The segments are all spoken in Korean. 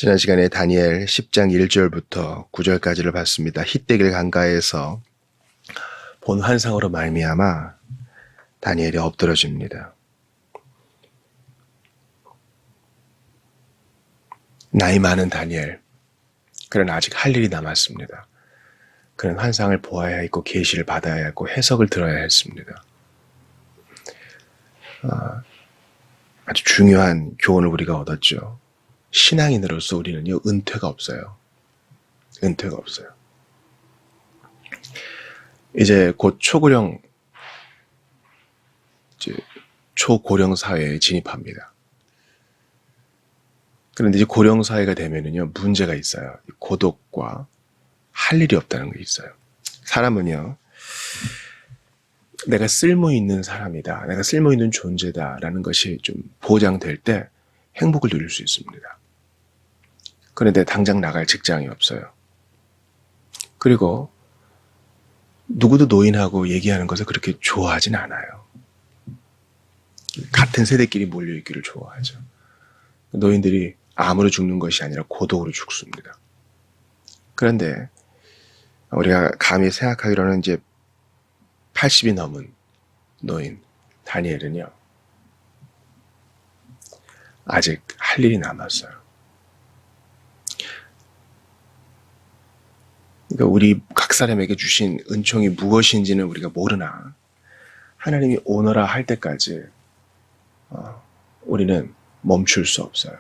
지난 시간에 다니엘 10장 1절부터 9절까지를 봤습니다. 히데길 강가에서 본 환상으로 말미암아 다니엘이 엎드러집니다. 나이 많은 다니엘, 그는 아직 할 일이 남았습니다. 그는 환상을 보아야 했고 계시를 받아야 했고 해석을 들어야 했습니다. 아주 중요한 교훈을 우리가 얻었죠. 신앙인으로서 우리는요, 은퇴가 없어요. 은퇴가 없어요. 이제 곧 초고령 사회에 진입합니다. 그런데 이제 고령 사회가 되면은요, 문제가 있어요. 고독과 할 일이 없다는 게 있어요. 사람은요, 내가 쓸모 있는 사람이다, 내가 쓸모 있는 존재다라는 것이 좀 보장될 때 행복을 누릴 수 있습니다. 그런데 당장 나갈 직장이 없어요. 그리고 누구도 노인하고 얘기하는 것을 그렇게 좋아하진 않아요. 같은 세대끼리 몰려있기를 좋아하죠. 노인들이 암으로 죽는 것이 아니라 고독으로 죽습니다. 그런데 우리가 감히 생각하기로는 이제 80이 넘은 노인 다니엘은요, 아직 할 일이 남았어요. 그러니까 우리 각 사람에게 주신 은총이 무엇인지는 우리가 모르나 하나님이 오너라 할 때까지 우리는 멈출 수 없어요.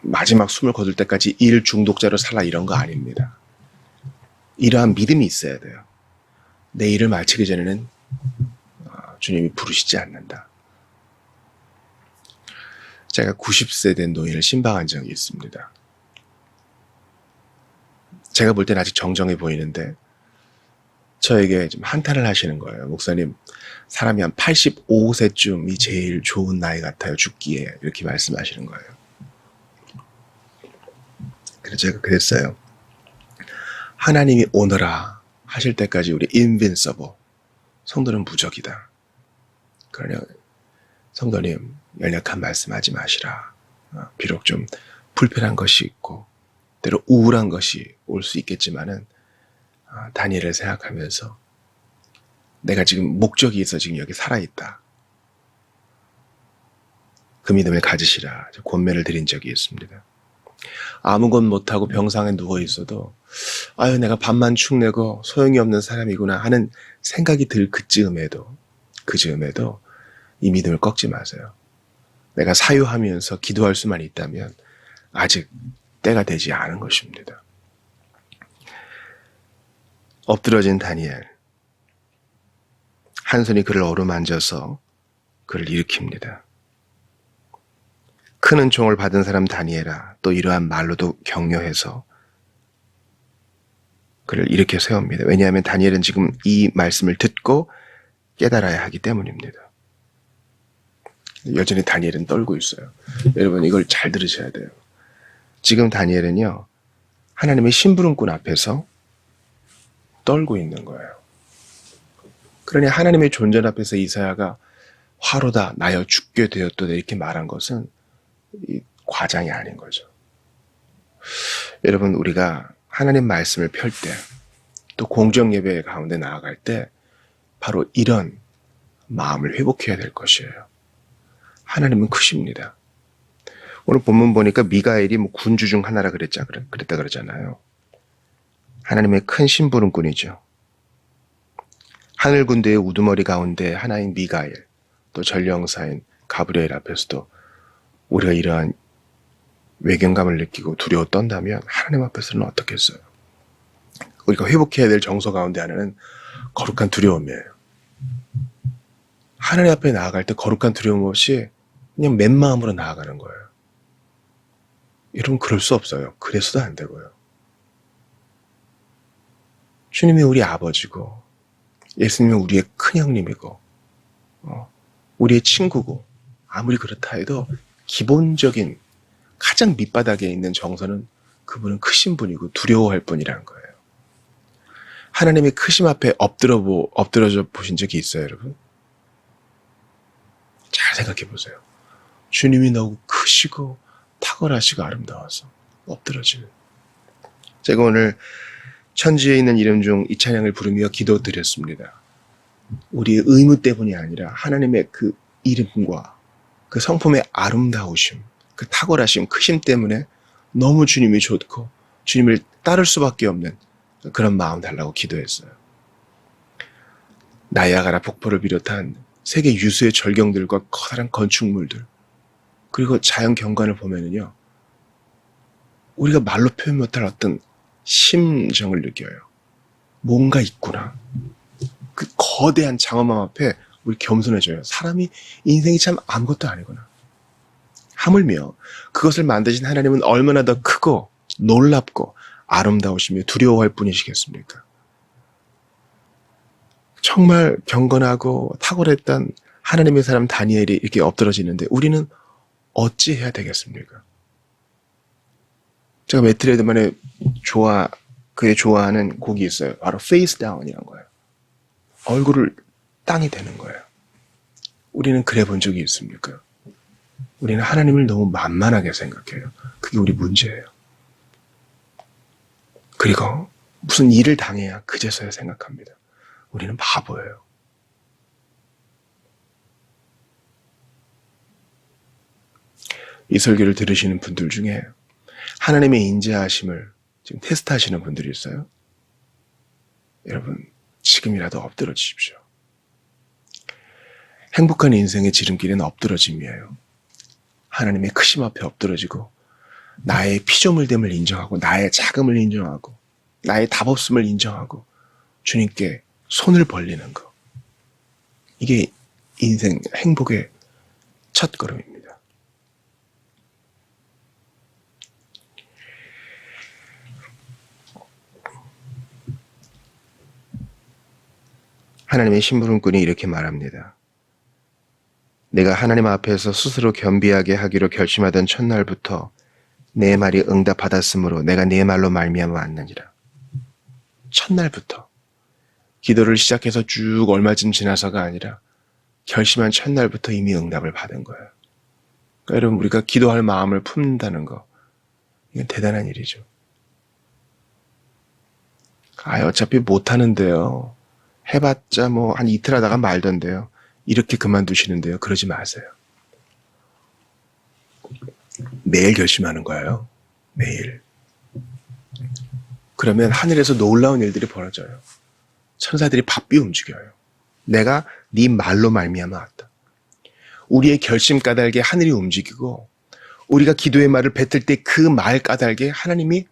마지막 숨을 거둘 때까지 일 중독자로 살아 이런 거 아닙니다. 이러한 믿음이 있어야 돼요. 내 일을 마치기 전에는 주님이 부르시지 않는다. 제가 90세 된 노인을 신방한 적이 있습니다. 제가 볼 때는 아직 정정해 보이는데 저에게 좀 한탄을 하시는 거예요. 목사님, 사람이 한 85세쯤이 제일 좋은 나이 같아요, 죽기에. 이렇게 말씀하시는 거예요. 그래서 제가 그랬어요. 하나님이 오너라 하실 때까지 우리 invincible, 성도는 무적이다. 그러냐, 성도님 연약한 말씀하지 마시라. 비록 좀 불편한 것이 있고 때로 우울한 것이 올 수 있겠지만은 다니엘을 생각하면서 내가 지금 목적이 있어 지금 여기 살아있다. 그 믿음을 가지시라. 권면을 드린 적이 있습니다. 아무것 못하고 병상에 누워있어도 내가 밥만 축내고 소용이 없는 사람이구나 하는 생각이 들 그즈음에도 이 믿음을 꺾지 마세요. 내가 사유하면서 기도할 수만 있다면 아직 때가 되지 않은 것입니다. 엎드러진 다니엘, 한 손이 그를 어루만져서 그를 일으킵니다. 큰 은총을 받은 사람 다니엘아, 또 이러한 말로도 격려해서 그를 일으켜 세웁니다. 왜냐하면 다니엘은 지금 이 말씀을 듣고 깨달아야 하기 때문입니다. 여전히 다니엘은 떨고 있어요. 여러분, 이걸 잘 들으셔야 돼요. 지금 다니엘은요, 하나님의 심부름꾼 앞에서 떨고 있는 거예요. 그러니 하나님의 존재 앞에서 이사야가 화로다 나여 죽게 되었도다 이렇게 말한 것은 과장이 아닌 거죠. 여러분, 우리가 하나님 말씀을 펼 때, 또 공정 예배 가운데 나아갈 때 바로 이런 마음을 회복해야 될 것이에요. 하나님은 크십니다. 오늘 본문 보니까 미가엘이 군주 중 하나라 그랬다 그러잖아요. 하나님의 큰 심부름꾼이죠. 하늘 군대의 우두머리 가운데 하나인 미가엘, 또 전령사인 가브리엘 앞에서도 우리가 이러한 외경감을 느끼고 두려워 떤다면 하나님 앞에서는 어떻겠어요? 우리가 회복해야 될 정서 가운데 하나는 거룩한 두려움이에요. 하나님 앞에 나아갈 때 거룩한 두려움 없이 그냥 맨 마음으로 나아가는 거예요. 여러분, 그럴 수 없어요. 그래서도 안 되고요. 주님이 우리 아버지고 예수님이 우리의 큰형님이고 우리의 친구고 아무리 그렇다 해도 기본적인 가장 밑바닥에 있는 정서는 그분은 크신 분이고 두려워할 분이라는 거예요. 하나님의 크심 앞에 엎드러져 보신 적이 있어요, 여러분? 잘 생각해 보세요. 주님이 너무 크시고 탁월하시고 아름다워서 엎드러지는. 제가 오늘 천지에 있는 이름 중 이 찬양을 부르며 기도드렸습니다. 우리의 의무 때문이 아니라 하나님의 그 이름과 그 성품의 아름다우심, 그 탁월하심, 크심 때문에 너무 주님이 좋고 주님을 따를 수밖에 없는 그런 마음 달라고 기도했어요. 나이아가라 폭포를 비롯한 세계 유수의 절경들과 커다란 건축물들, 그리고 자연 경관을 보면은요, 우리가 말로 표현 못할 어떤 심정을 느껴요. 뭔가 있구나. 그 거대한 장엄함 앞에 우리 겸손해져요. 사람이 인생이 참 아무것도 아니구나. 하물며 그것을 만드신 하나님은 얼마나 더 크고 놀랍고 아름다우시며 두려워할 뿐이시겠습니까? 정말 경건하고 탁월했던 하나님의 사람 다니엘이 이렇게 엎드러지는데 우리는 어찌 해야 되겠습니까? 제가 매트레드만의 그의 좋아하는 곡이 있어요. 바로 Face Down이란 거예요. 얼굴을 땅에 대는 거예요. 우리는 그래 본 적이 있습니까? 우리는 하나님을 너무 만만하게 생각해요. 그게 우리 문제예요. 그리고 무슨 일을 당해야 그제서야 생각합니다. 우리는 바보예요. 이 설교를 들으시는 분들 중에 하나님의 인자하심을 지금 테스트하시는 분들이 있어요. 여러분, 지금이라도 엎드러지십시오. 행복한 인생의 지름길은 엎드러짐이에요. 하나님의 크심 앞에 엎드러지고 나의 피조물됨을 인정하고 나의 작음을 인정하고 나의 답 없음을 인정하고 주님께 손을 벌리는 것. 이게 인생 행복의 첫걸음입니다. 하나님의 심부름꾼이 이렇게 말합니다. 내가 하나님 앞에서 스스로 겸비하게 하기로 결심하던 첫날부터 내 말이 응답받았으므로 내가 네 말로 말미암아 왔느니라. 첫날부터. 기도를 시작해서 쭉 얼마쯤 지나서가 아니라 결심한 첫날부터 이미 응답을 받은 거예요. 그러니까 여러분, 우리가 기도할 마음을 품는다는 거, 이건 대단한 일이죠. 어차피 못하는데요. 해봤자 뭐 한 이틀 하다가 말던데요. 이렇게 그만두시는데요. 그러지 마세요. 매일 결심하는 거예요. 매일. 그러면 하늘에서 놀라운 일들이 벌어져요. 천사들이 바삐 움직여요. 내가 네 말로 말미암아 왔다. 우리의 결심 까닭에 하늘이 움직이고 우리가 기도의 말을 뱉을 때 그 말 까닭에 하나님이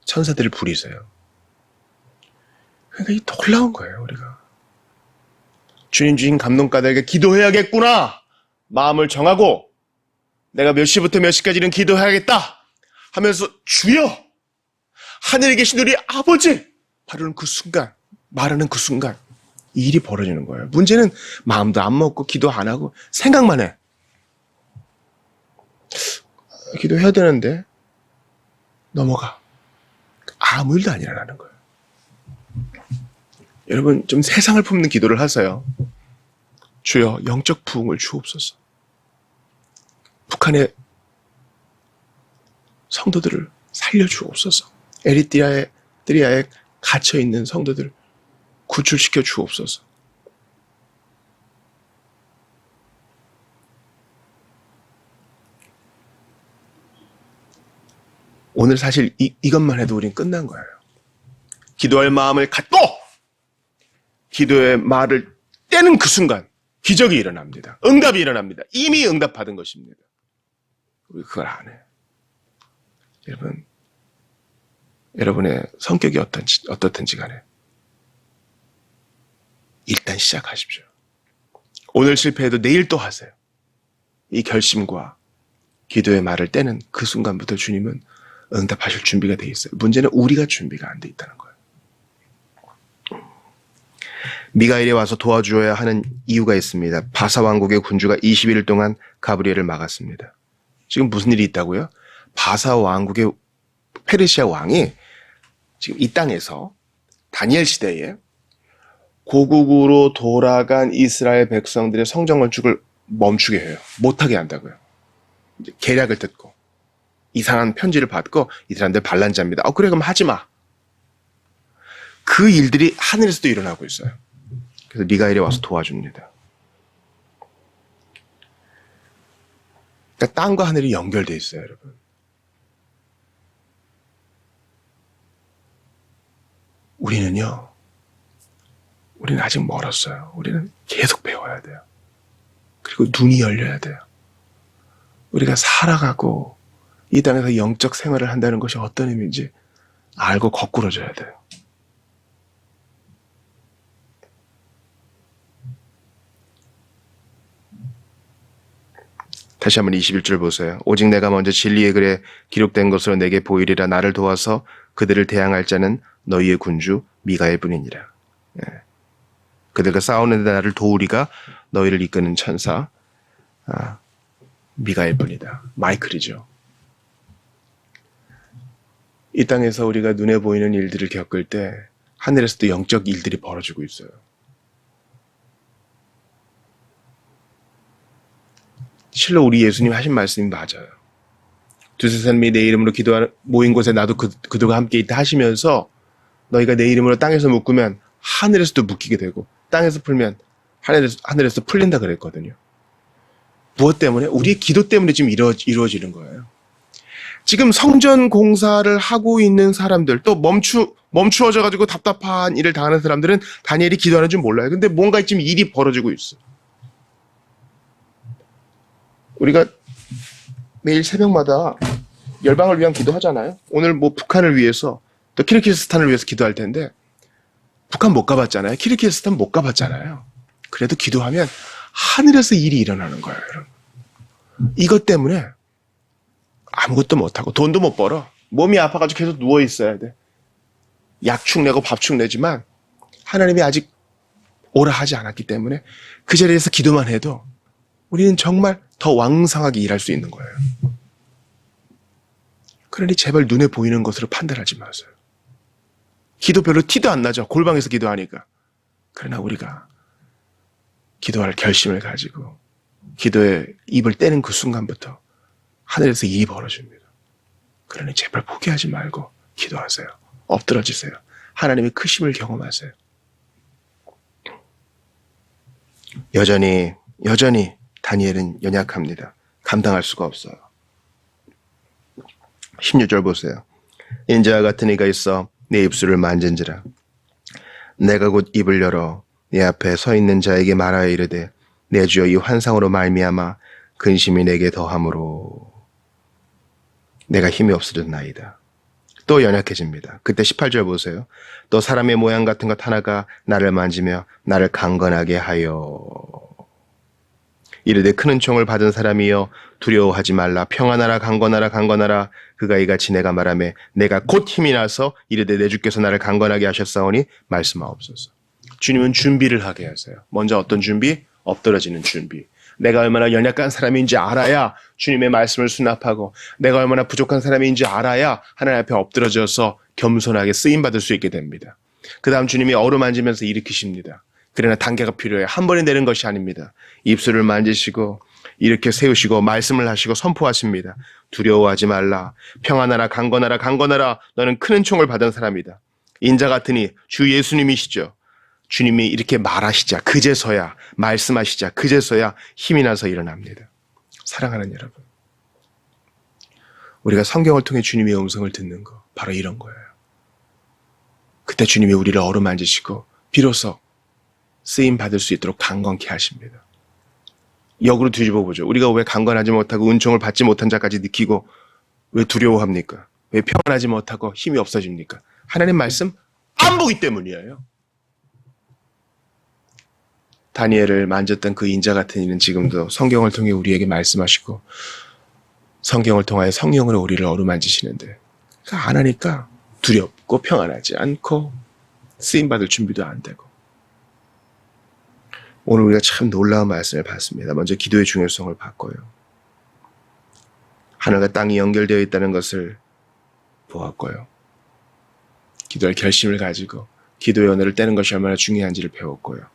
천사들을 부리세요. 그러니까 이 놀라운 거예요. 우리가. 주님 주신 감동 까닭에 기도해야겠구나. 마음을 정하고 내가 몇 시부터 몇 시까지는 기도해야겠다 하면서 주여, 하늘에 계신 우리 아버지, 바로 그 순간, 말하는 그 순간 이 일이 벌어지는 거예요. 문제는 마음도 안 먹고 기도 안 하고 생각만 해. 기도해야 되는데 넘어가. 아무 일도 안 일어나는 거예요. 여러분, 좀 세상을 품는 기도를 하세요. 주여, 영적 부흥을 주옵소서. 북한의 성도들을 살려주옵소서. 에리트리아에 갇혀있는 성도들 구출시켜 주옵소서. 오늘 사실 이것만 해도 우린 끝난 거예요. 기도할 마음을 갖고 기도의 말을 떼는 그 순간 기적이 일어납니다. 응답이 일어납니다. 이미 응답받은 것입니다. 우리 그걸 안 해요. 여러분, 여러분의 성격이 어떻든지 간에 일단 시작하십시오. 오늘 실패해도 내일 또 하세요. 이 결심과 기도의 말을 떼는 그 순간부터 주님은 응답하실 준비가 돼 있어요. 문제는 우리가 준비가 안 돼 있다는 거예요. 미가엘이 와서 도와주어야 하는 이유가 있습니다. 바사 왕국의 군주가 20일 동안 가브리엘을 막았습니다. 지금 무슨 일이 있다고요? 바사 왕국의 페르시아 왕이 지금 이 땅에서 다니엘 시대에 고국으로 돌아간 이스라엘 백성들의 성전 건축을 멈추게 해요. 못하게 한다고요. 계략을 듣고. 이상한 편지를 받고 이 사람들 반란자입니다. 그래 그럼 하지 마. 그 일들이 하늘에서도 일어나고 있어요. 그래서 미가엘이 와서 도와줍니다. 그러니까 땅과 하늘이 연결돼 있어요, 여러분. 우리는 아직 멀었어요. 우리는 계속 배워야 돼요. 그리고 눈이 열려야 돼요. 우리가 살아가고 이 땅에서 영적 생활을 한다는 것이 어떤 의미인지 알고 거꾸로져야 돼요. 다시 한번 21절 보세요. 오직 내가 먼저 진리의 글에 기록된 것으로 내게 보이리라. 나를 도와서 그들을 대항할 자는 너희의 군주 미가엘 뿐이니라. 그들과 싸우는 데 나를 도우리가 너희를 이끄는 천사 미가엘 뿐이다. 마이클이죠. 이 땅에서 우리가 눈에 보이는 일들을 겪을 때 하늘에서도 영적 일들이 벌어지고 있어요. 실로 우리 예수님 하신 말씀이 맞아요. 두세 사람이 내 이름으로 모인 곳에 나도 그들과 함께 있다 하시면서 너희가 내 이름으로 땅에서 묶으면 하늘에서도 묶이게 되고 땅에서 풀면 하늘에서 풀린다 그랬거든요. 무엇 때문에? 우리의 기도 때문에 지금 이루어지는 거예요. 지금 성전 공사를 하고 있는 사람들, 또 멈추어져가지고 답답한 일을 당하는 사람들은 다니엘이 기도하는 줄 몰라요. 근데 뭔가 지금 일이 벌어지고 있어. 우리가 매일 새벽마다 열방을 위한 기도하잖아요. 오늘 북한을 위해서 또 키르기스탄을 위해서 기도할 텐데 북한 못 가봤잖아요. 키르기스탄 못 가봤잖아요. 그래도 기도하면 하늘에서 일이 일어나는 거예요, 여러분. 이것 때문에 아무것도 못하고 돈도 못 벌어. 몸이 아파가지고 계속 누워 있어야 돼. 약축 내고 밥축 내지만 하나님이 아직 오라 하지 않았기 때문에 그 자리에서 기도만 해도 우리는 정말 더 왕성하게 일할 수 있는 거예요. 그러니 제발 눈에 보이는 것으로 판단하지 마세요. 기도 별로 티도 안 나죠. 골방에서 기도하니까. 그러나 우리가 기도할 결심을 가지고 기도에 입을 떼는 그 순간부터 하늘에서 일이 벌어집니다. 그러니 제발 포기하지 말고 기도하세요. 엎드러지세요. 하나님의 크심을 경험하세요. 여전히 다니엘은 연약합니다. 감당할 수가 없어요. 16절 보세요. 인자와 같은 이가 있어 내 입술을 만진지라. 내가 곧 입을 열어 내 앞에 서 있는 자에게 말하여 이르되 내 주여 이 환상으로 말미암아 근심이 내게 더함으로 내가 힘이 없어졌나이다. 또 연약해집니다. 그때 18절 보세요. 또 사람의 모양 같은 것 하나가 나를 만지며 나를 강건하게 하여 이르되 크는 총을 받은 사람이여 두려워하지 말라. 평안하라 강건하라. 그가 이같이 내가 말하매 내가 곧 힘이 나서 이르되 내 주께서 나를 강건하게 하셨사오니 말씀하옵소서. 주님은 준비를 하게 하세요. 먼저 어떤 준비? 엎드러지는 준비. 내가 얼마나 연약한 사람인지 알아야 주님의 말씀을 수납하고 내가 얼마나 부족한 사람인지 알아야 하나님 앞에 엎드러져서 겸손하게 쓰임받을 수 있게 됩니다. 그 다음 주님이 어루만지면서 일으키십니다. 그러나 단계가 필요해요. 한 번에 내는 것이 아닙니다. 입술을 만지시고 이렇게 세우시고 말씀을 하시고 선포하십니다. 두려워하지 말라. 평안하라 강건하라. 너는 큰 총을 받은 사람이다. 인자 같으니 주 예수님이시죠. 주님이 이렇게 말하시자 그제서야 말씀하시자 그제서야 힘이 나서 일어납니다. 사랑하는 여러분, 우리가 성경을 통해 주님의 음성을 듣는 거 바로 이런 거예요. 그때 주님이 우리를 어루만지시고 비로소 쓰임 받을 수 있도록 강건케 하십니다. 역으로 뒤집어 보죠. 우리가 왜 강건하지 못하고 은총을 받지 못한 자까지 느끼고 왜 두려워합니까? 왜 평안하지 못하고 힘이 없어집니까? 하나님 말씀 안 보기 때문이에요. 다니엘을 만졌던 그 인자 같은 이는 지금도 성경을 통해 우리에게 말씀하시고 성경을 통하여 성령으로 우리를 어루만지시는데 안 하니까 두렵고 평안하지 않고 쓰임받을 준비도 안 되고. 오늘 우리가 참 놀라운 말씀을 받습니다. 먼저 기도의 중요성을 봤고요. 하늘과 땅이 연결되어 있다는 것을 보았고요. 기도할 결심을 가지고 기도의 언어를 떼는 것이 얼마나 중요한지를 배웠고요.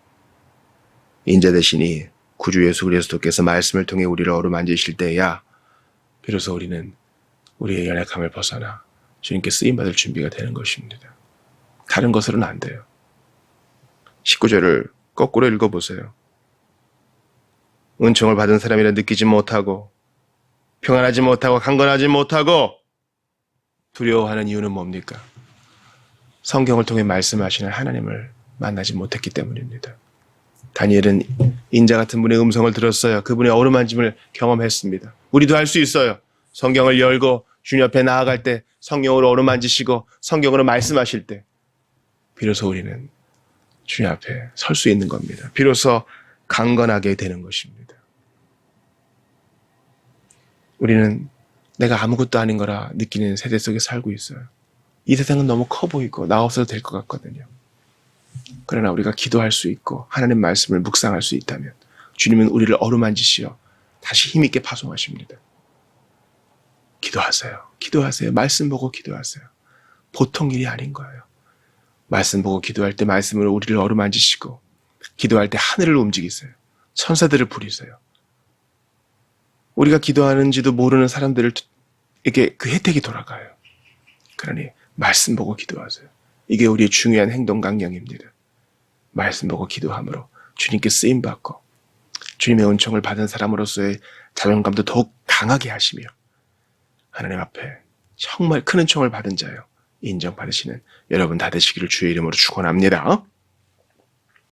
인자 대신이 구주 예수 그리스도께서 말씀을 통해 우리를 어루만지실 때야 비로소 우리는 우리의 연약함을 벗어나 주님께 쓰임받을 준비가 되는 것입니다. 다른 것으로는 안 돼요. 19절을 거꾸로 읽어보세요. 은총을 받은 사람이라 느끼지 못하고 평안하지 못하고 강건하지 못하고 두려워하는 이유는 뭡니까? 성경을 통해 말씀하시는 하나님을 만나지 못했기 때문입니다. 다니엘은 인자 같은 분의 음성을 들었어요. 그분의 어루만짐을 경험했습니다. 우리도 할 수 있어요. 성경을 열고 주님 앞에 나아갈 때 성경으로 어루만지시고 성경으로 말씀하실 때 비로소 우리는 주님 앞에 설 수 있는 겁니다. 비로소 강건하게 되는 것입니다. 우리는 내가 아무것도 아닌 거라 느끼는 세대 속에 살고 있어요. 이 세상은 너무 커 보이고 나 없어도 될 것 같거든요. 그러나 우리가 기도할 수 있고 하나님 말씀을 묵상할 수 있다면 주님은 우리를 어루만지시어 다시 힘있게 파송하십니다. 기도하세요. 기도하세요. 말씀 보고 기도하세요. 보통 일이 아닌 거예요. 말씀 보고 기도할 때 말씀으로 우리를 어루만지시고 기도할 때 하늘을 움직이세요. 천사들을 부리세요. 우리가 기도하는지도 모르는 사람들에게 그 혜택이 돌아가요. 그러니 말씀 보고 기도하세요. 이게 우리의 중요한 행동 강령입니다. 말씀 보고 기도함으로 주님께 쓰임받고 주님의 은총을 받은 사람으로서의 자존감도 더욱 강하게 하시며 하나님 앞에 정말 큰 은총을 받은 자요 인정받으시는 여러분 다 되시기를 주의 이름으로 축원합니다.